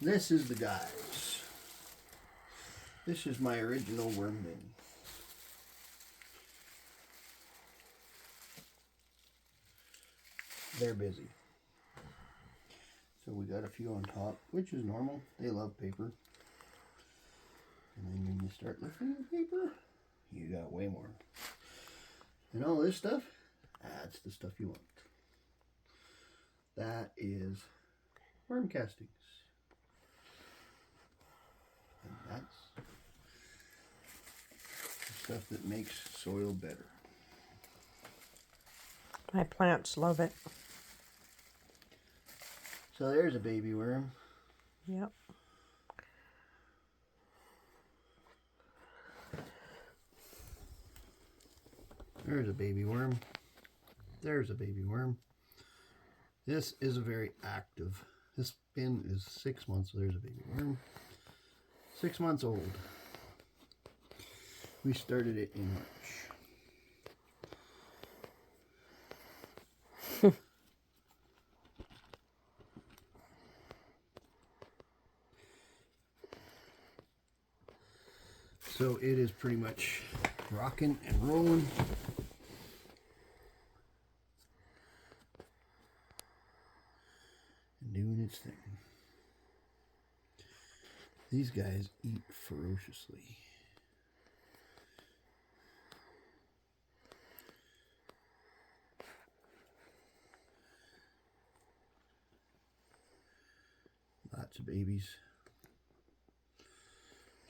This is the guys. This is my original worm bin. They're busy. So we got a few on top, which is normal. They love paper. And then when you start lifting the paper, you got way more. And all this stuff, that's the stuff you want. That is worm castings. And that's the stuff that makes soil better. My plants love it. So there's a baby worm. Yep. There's a baby worm. There's a baby worm. This is a very active. This bin is 6 months. So there's a baby worm. 6 months old. We started it in March. So it is pretty much rocking and rolling. And doing its thing. These guys eat ferociously. Lots of babies.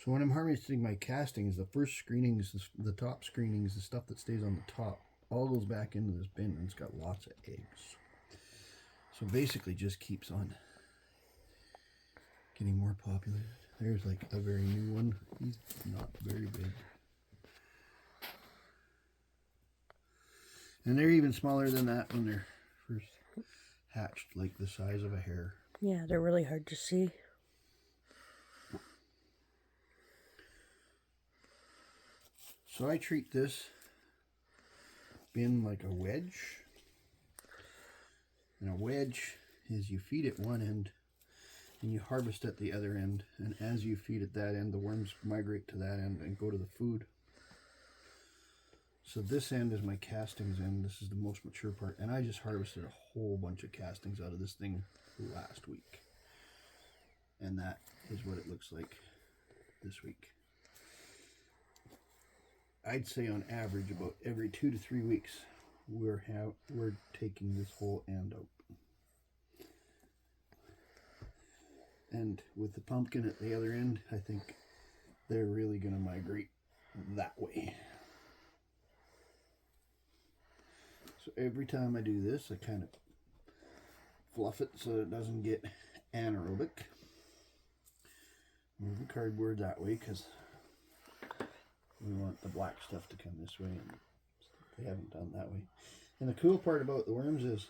So when I'm harvesting my castings, the first screenings, the top screenings, the stuff that stays on the top, all goes back into this bin and it's got lots of eggs. So basically just keeps on getting more populated. There's like a very new one. He's not very big. And they're even smaller than that when they're first hatched, like the size of a hair. Yeah, they're really hard to see. So I treat this bin like a wedge. And a wedge is you feed it one end and you harvest at the other end. And as you feed at that end, the worms migrate to that end and go to the food. So this end is my castings end. This is the most mature part. And I just harvested a whole bunch of castings out of this thing last week. And that is what it looks like this week. I'd say on average about every 2 to 3 weeks we're taking this whole end out. And with the pumpkin at the other end, I think they're really going to migrate that way. So every time I do this, I kind of fluff it so it doesn't get anaerobic. Move the cardboard that way because we want the black stuff to come this way, and they haven't done that way. And the cool part about the worms is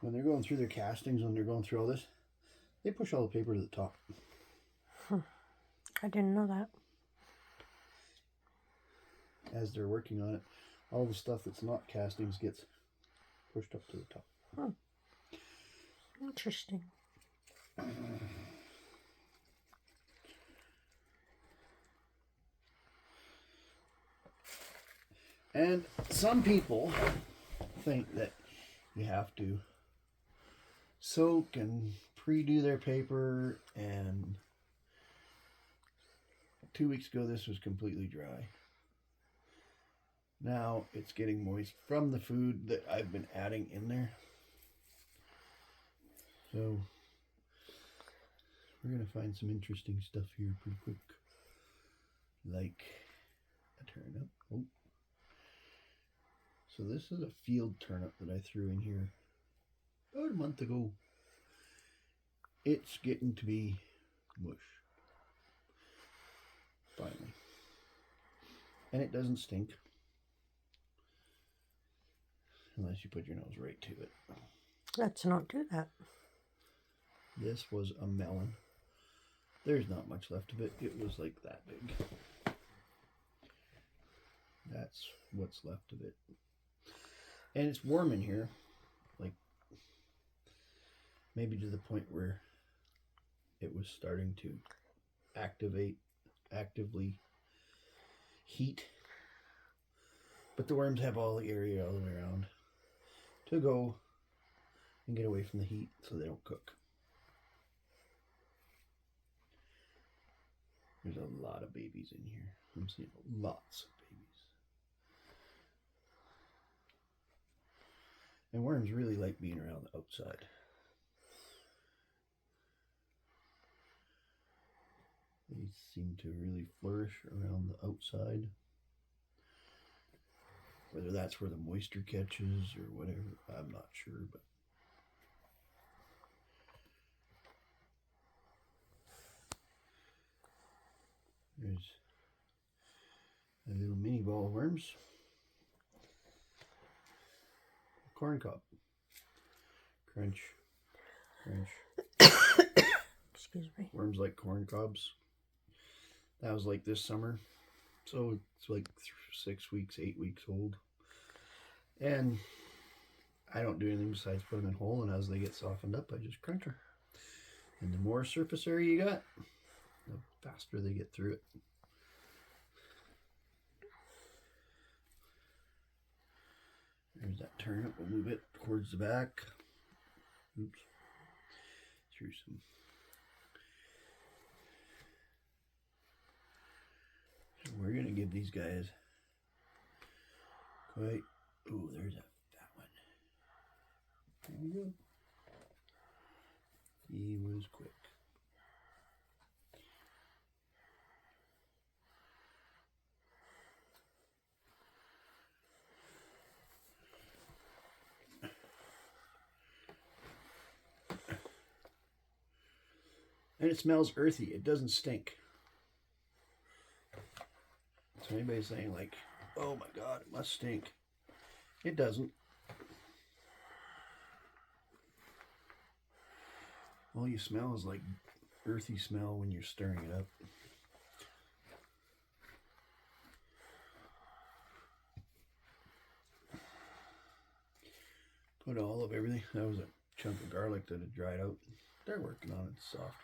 when they're going through their castings, when they're going through all this, they push all the paper to the top. I didn't know that. As they're working on it, all the stuff that's not castings gets pushed up to the top. Interesting. And some people think that you have to soak and pre-do their paper, and 2 weeks ago this was completely dry. Now it's getting moist from the food that I've been adding in there. So we're going to find some interesting stuff here pretty quick. Like a turnip. Oh. So this is a field turnip that I threw in here about a month ago. It's getting to be mush. Finally. And it doesn't stink. Unless you put your nose right to it. Let's not do that. This was a melon. There's not much left of it. It was like that big. That's what's left of it. And it's warm in here. Like, maybe to the point where it was starting to actively heat. But the worms have all the area all the way around to go and get away from the heat so they don't cook. There's a lot of babies in here. I'm seeing lots of babies. And worms really like being around the outside. They seem to really flourish around the outside. Whether that's where the moisture catches or whatever, I'm not sure, but there's a little mini ball of worms. Corn cob. Crunch. Crunch. Excuse me. Worms like corn cobs. That was like this summer. So it's like 6 weeks, 8 weeks old. And I don't do anything besides put them in whole, and as they get softened up, I just crunch them. And the more surface area you got, the faster they get through it. There's that turnip. We'll move it towards the back. Oops. Through some. So we're going to give these guys quite. Oh, there's a fat one. There we go. He was quick. And it smells earthy. It doesn't stink. So anybody's saying like, oh my God, it must stink. It doesn't. All you smell is like earthy smell when you're stirring it up. Put all of everything. That was a chunk of garlic that had dried out. They're working on it. It's soft.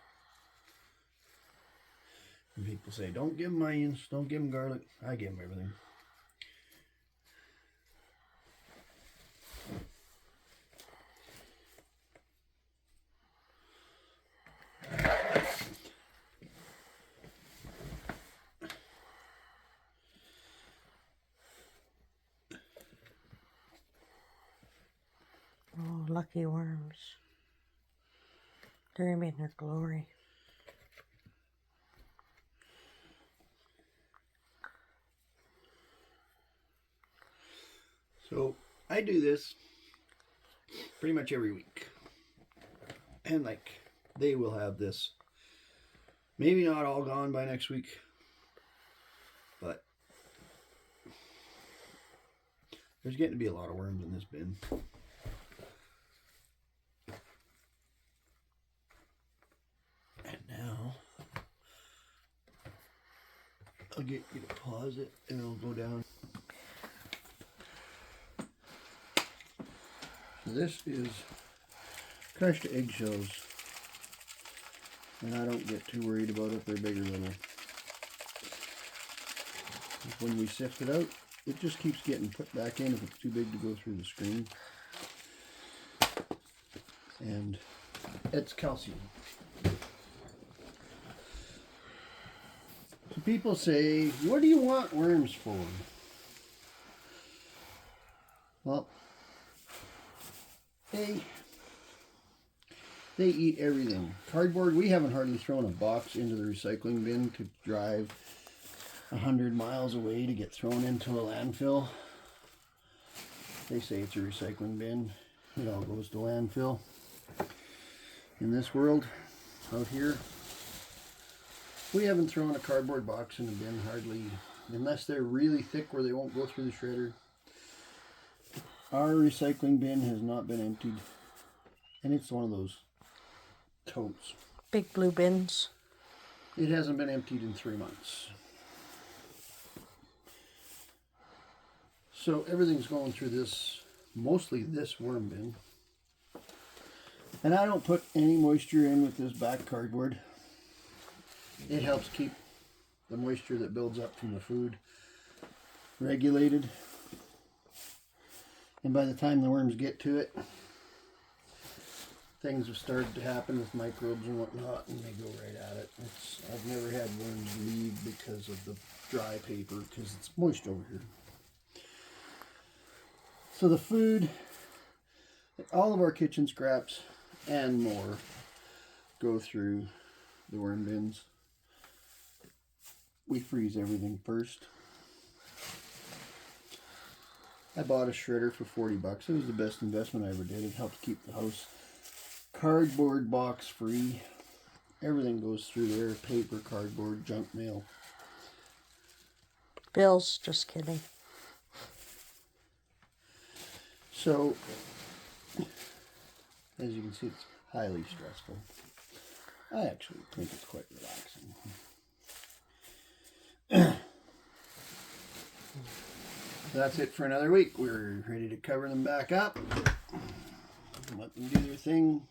And people say, don't give them onions, don't give them garlic. I give them everything. Oh, lucky worms. They're in their glory. So I do this pretty much every week. And like they will have this. Maybe not all gone by next week. But there's getting to be a lot of worms in this bin. And now I'll get you to pause it and I'll go down. So this is crushed eggshells. And I don't get too worried about if they're big or little. When we sift it out, it just keeps getting put back in if it's too big to go through the screen. And it's calcium. So people say, what do you want worms for? Well, they eat everything. Cardboard, we haven't hardly thrown a box into the recycling bin to drive 100 miles away to get thrown into a landfill. They say it's a recycling bin. It all goes to landfill. In this world, out here, we haven't thrown a cardboard box in a bin hardly, unless they're really thick where they won't go through the shredder. Our recycling bin has not been emptied. And it's one of those totes. Big blue bins. It hasn't been emptied in 3 months. So everything's going through this, mostly this worm bin. And I don't put any moisture in with this back cardboard. It helps keep the moisture that builds up from the food regulated. And by the time the worms get to it, things have started to happen with microbes and whatnot, and they go right at it. I've never had worms leave because of the dry paper, because it's moist over here. So the food, all of our kitchen scraps and more go through the worm bins. We freeze everything first. I bought a shredder for 40 bucks. It was the best investment I ever did. It helps keep the house cardboard box free. Everything goes through there. Paper, cardboard, junk mail. Bills, just kidding. So, as you can see, it's highly stressful. I actually think it's quite relaxing. That's it for another week. We're ready to cover them back up. Let them do their thing.